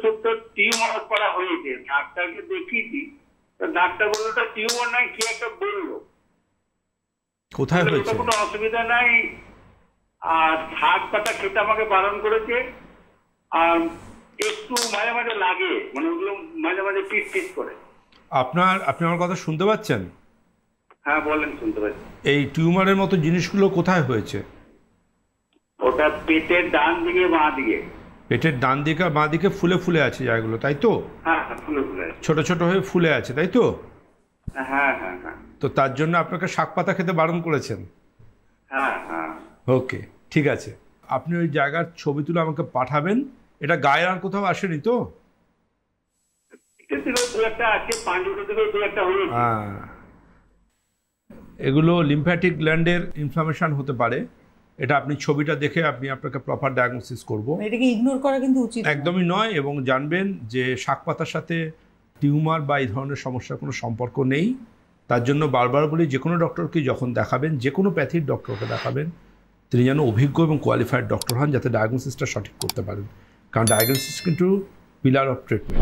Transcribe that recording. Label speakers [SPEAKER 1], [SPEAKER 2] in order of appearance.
[SPEAKER 1] ছোট্ট টিউমার করা হয়েছে, ডাক্তারকে দেখিয়েছি, ডাক্তার বললো তো টিউমার নাই, কি একটা বললো।
[SPEAKER 2] কোথায় হয়েছে?
[SPEAKER 1] কোনো অসুবিধা নাই, আর শাক পাতা খেতে আমাকে বারণ করেছে, আর একটু মাঝে মাঝে লাগে, মানে ওগুলো মাঝে মাঝে পিট পিট করে।
[SPEAKER 2] আপনি আমার কথা শুনতে পাচ্ছেন?
[SPEAKER 1] হ্যাঁ বলেন, শুনতে পাচ্ছি।
[SPEAKER 2] এই টিউমারের মতো জিনিসগুলো কোথায় হয়েছে?
[SPEAKER 1] ওটা পেটের ডান দিকে বাঁ দিকে।
[SPEAKER 2] পেটের ডান দিকে বাঁ দিকে ফুলে ফুলে আছে জায়গাগুলো, তাই তো?
[SPEAKER 1] হ্যাঁ ফুলে ফুলে,
[SPEAKER 2] ছোট ছোট হয়ে ফুলে আছে, তাই তো?
[SPEAKER 1] হ্যাঁ হ্যাঁ হ্যাঁ।
[SPEAKER 2] তো তার জন্য আপনাকে শাক পাতা খেতে বারণ করেছেন?
[SPEAKER 1] হ্যাঁ হ্যাঁ।
[SPEAKER 2] ওকে, ঠিক আছে। আপনি ওই জায়গার ছবি তুলে আমাকে পাঠাবেন। এটা গায়ে আর কোথাও আসেনি তো? এগুলো লিম্ফ্যাটিক গ্ল্যান্ডের ইনফ্লামেশন হতে পারে। এটা আপনি ছবিটা দেখে আপনাকে প্রপার ডায়াগনোসিস করব।
[SPEAKER 3] এটাকে ইগনোর করা কিন্তু উচিত
[SPEAKER 2] একদমই নয়। এবং জানবেন যে শাক পাতার সাথে টিউমার বা এই ধরনের সমস্যার কোনো সম্পর্ক নেই। তার জন্য বারবার বলি, যে কোনো ডক্টরকে যখন দেখাবেন, যে কোনো প্যাথির ডক্টরকে দেখাবেন, তিনি যেন অভিজ্ঞ এবং কোয়ালিফাইড ডক্টর হন, যাতে ডায়াগনোসিসটা সঠিক করতে পারেন। কারণ ডায়াগনোসিস কিন্তু পিলার অফ ট্রিটমেন্ট।